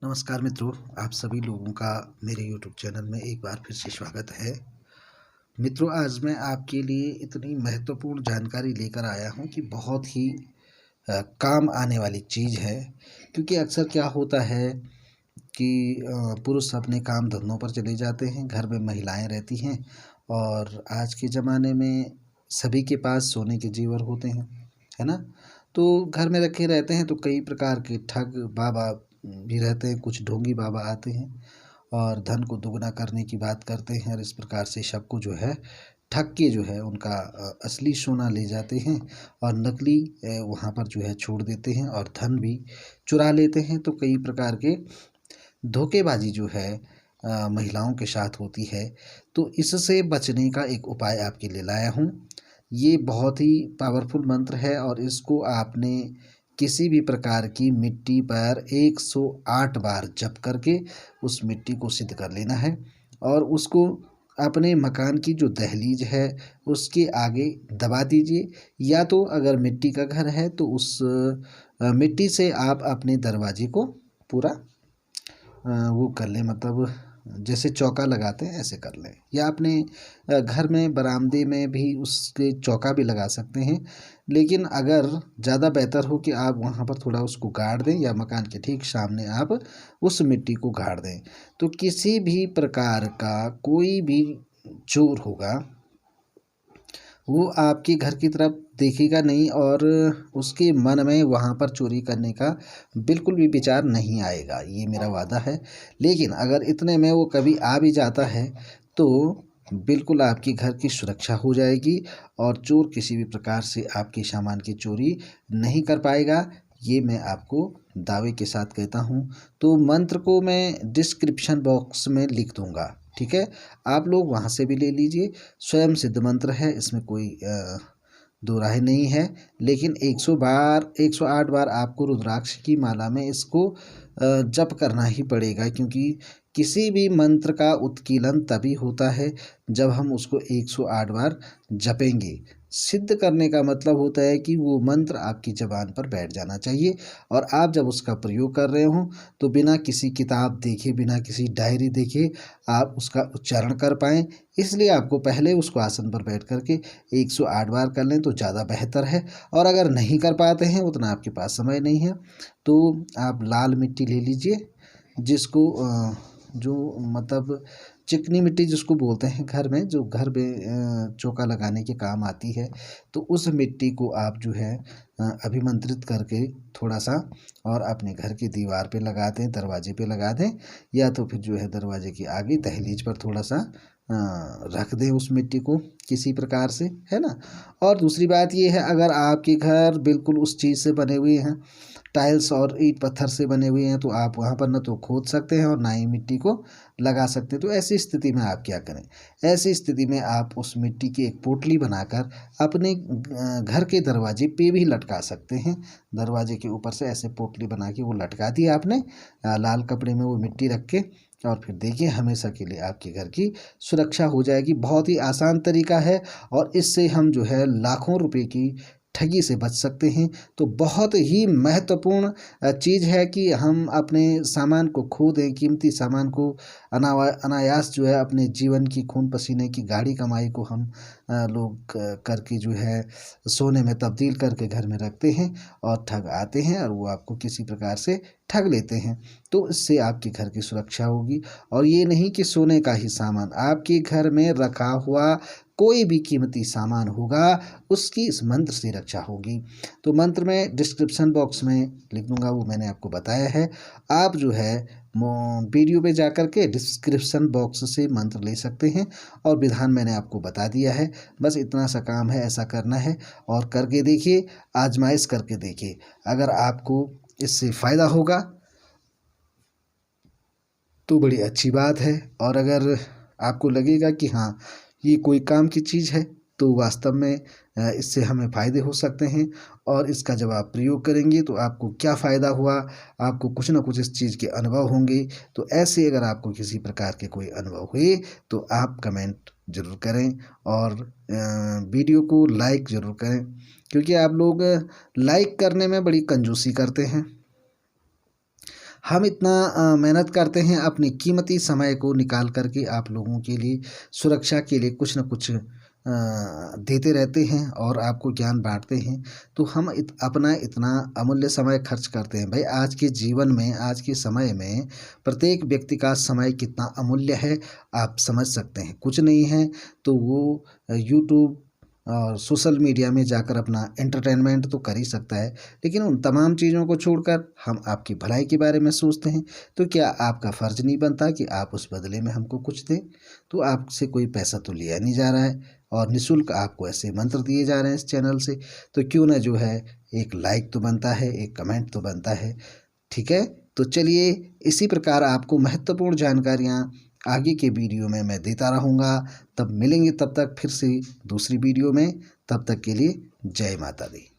नमस्कार मित्रों, आप सभी लोगों का मेरे यूट्यूब चैनल में एक बार फिर से स्वागत है। मित्रों, आज मैं आपके लिए इतनी महत्वपूर्ण जानकारी लेकर आया हूं कि बहुत ही काम आने वाली चीज़ है। क्योंकि अक्सर क्या होता है कि पुरुष अपने काम धंधों पर चले जाते हैं, घर में महिलाएं रहती हैं और आज के ज़माने में सभी के पास सोने के जेवर होते हैं, है ना? तो घर में रखे रहते हैं तो कई प्रकार के ठग बाबा भी रहते हैं, कुछ ढोंगी बाबा आते हैं और धन को दुगना करने की बात करते हैं और इस प्रकार से सबको जो है ठग के जो है उनका असली सोना ले जाते हैं और नकली वहाँ पर जो है छोड़ देते हैं और धन भी चुरा लेते हैं। तो कई प्रकार के धोखेबाजी जो है महिलाओं के साथ होती है। तो इससे बचने का एक उपाय आपके लिए लाया हूँ। ये बहुत ही पावरफुल मंत्र है और इसको आपने किसी भी प्रकार की मिट्टी पर 108 बार जप करके उस मिट्टी को सिद्ध कर लेना है और उसको अपने मकान की जो दहलीज है उसके आगे दबा दीजिए। या तो अगर मिट्टी का घर है तो उस मिट्टी से आप अपने दरवाजे को पूरा वो कर लें, मतलब जैसे चौका लगाते हैं ऐसे कर लें। या अपने घर में बरामदे में भी उसके चौका भी लगा सकते हैं। लेकिन अगर ज़्यादा बेहतर हो कि आप वहाँ पर थोड़ा उसको गाड़ दें या मकान के ठीक सामने आप उस मिट्टी को गाड़ दें। तो किसी भी प्रकार का कोई भी चोर होगा वो आपके घर की तरफ देखेगा नहीं और उसके मन में वहाँ पर चोरी करने का बिल्कुल भी विचार नहीं आएगा, ये मेरा वादा है। लेकिन अगर इतने में वो कभी आ भी जाता है तो बिल्कुल आपके घर की सुरक्षा हो जाएगी और चोर किसी भी प्रकार से आपके सामान की चोरी नहीं कर पाएगा। ये मैं आपको दावे के साथ कहता हूँ। तो मंत्र को मैं डिस्क्रिप्शन बॉक्स में लिख दूँगा, ठीक है? आप लोग वहाँ से भी ले लीजिए। स्वयं सिद्ध मंत्र है, इसमें कोई दो राय नहीं है। लेकिन 108 बार आपको रुद्राक्ष की माला में इसको जप करना ही पड़ेगा, क्योंकि किसी भी मंत्र का उत्कीलन तभी होता है जब हम उसको 108 बार जपेंगे। सिद्ध करने का मतलब होता है कि वो मंत्र आपकी ज़बान पर बैठ जाना चाहिए और आप जब उसका प्रयोग कर रहे हों तो बिना किसी किताब देखे, बिना किसी डायरी देखे आप उसका उच्चारण कर पाएँ। इसलिए आपको पहले उसको आसन पर बैठ कर के 108 बार कर लें तो ज़्यादा बेहतर है। और अगर नहीं कर पाते हैं, उतना आपके पास समय नहीं है, तो आप लाल मिट्टी ले लीजिए, जिसको जो मतलब चिकनी मिट्टी जिसको बोलते हैं, घर में जो घर में चौका लगाने के काम आती है। तो उस मिट्टी को आप जो है अभिमंत्रित करके थोड़ा-सा और अपने घर की दीवार पे लगा दें, दरवाजे पे लगा दें या तो फिर जो है दरवाजे के आगे दहलीज पर थोड़ा-सा रख दें उस मिट्टी को किसी प्रकार से, है ना? और दूसरी बात ये है, अगर आपके घर बिल्कुल उस चीज़ से बने हुए हैं, टाइल्स और ईंट पत्थर से बने हुए हैं, तो आप वहाँ पर ना तो खोद सकते हैं और ना ही मिट्टी को लगा सकते हैं। तो ऐसी स्थिति में आप क्या करें? ऐसी स्थिति में आप उस मिट्टी की एक पोटली बनाकर अपने घर के दरवाजे पे भी लटका सकते हैं। दरवाजे के ऊपर से ऐसे पोटली बना के वो लटका दी आपने लाल कपड़े में वो मिट्टी रख के, और फिर देखिए हमेशा के लिए आपके घर की सुरक्षा हो जाएगी। बहुत ही आसान तरीका है और इससे हम जो है लाखों रुपए की ठगी से बच सकते हैं। तो बहुत ही महत्वपूर्ण चीज़ है कि हम अपने सामान को खो दें, कीमती सामान को अनायास जो है अपने जीवन की खून पसीने की गाढ़ी कमाई को हम लोग करके जो है सोने में तब्दील करके घर में रखते हैं और ठग आते हैं और वो आपको किसी प्रकार से ठग लेते हैं। तो इससे आपके घर की सुरक्षा होगी। और ये नहीं कि सोने का ही सामान, आपके घर में रखा हुआ कोई भी कीमती सामान होगा उसकी इस मंत्र से रक्षा होगी। तो मंत्र मैं डिस्क्रिप्शन बॉक्स में लिख दूंगा, वो मैंने आपको बताया है। आप जो है वीडियो पे जाकर के डिस्क्रिप्शन बॉक्स से मंत्र ले सकते हैं और विधान मैंने आपको बता दिया है। बस इतना सा काम है, ऐसा करना है और करके देखिए, आजमाइश करके देखिए। अगर आपको इससे फ़ायदा होगा तो बड़ी अच्छी बात है, और अगर आपको लगेगा कि हाँ ये कोई काम की चीज़ है तो वास्तव में इससे हमें फ़ायदे हो सकते हैं। और इसका जब आप प्रयोग करेंगे तो आपको क्या फ़ायदा हुआ, आपको कुछ ना कुछ इस चीज़ के अनुभव होंगे। तो ऐसे अगर आपको किसी प्रकार के कोई अनुभव हुए तो आप कमेंट ज़रूर करें और वीडियो को लाइक ज़रूर करें, क्योंकि आप लोग लाइक करने में बड़ी कंजूसी करते हैं। हम इतना मेहनत करते हैं अपनी कीमती समय को निकाल कर के आप लोगों के लिए, सुरक्षा के लिए कुछ न कुछ देते रहते हैं और आपको ज्ञान बाँटते हैं। तो हम अपना इतना अमूल्य समय खर्च करते हैं। भाई आज के जीवन में, आज के समय में प्रत्येक व्यक्ति का समय कितना अमूल्य है, आप समझ सकते हैं। कुछ नहीं है तो वो यूट्यूब और सोशल मीडिया में जाकर अपना एंटरटेनमेंट तो कर ही सकता है, लेकिन उन तमाम चीज़ों को छोड़कर हम आपकी भलाई के बारे में सोचते हैं। तो क्या आपका फ़र्ज़ नहीं बनता कि आप उस बदले में हमको कुछ दें? तो आपसे कोई पैसा तो लिया नहीं जा रहा है और निःशुल्क आपको ऐसे मंत्र दिए जा रहे हैं इस चैनल से, तो क्यों ना जो है एक लाइक तो बनता है, एक कमेंट तो बनता है। ठीक है? तो चलिए, इसी प्रकार आपको महत्वपूर्ण जानकारियाँ आगे के वीडियो में मैं देता रहूँगा। तब मिलेंगे, तब तक फिर से दूसरी वीडियो में। तब तक के लिए जय माता दी।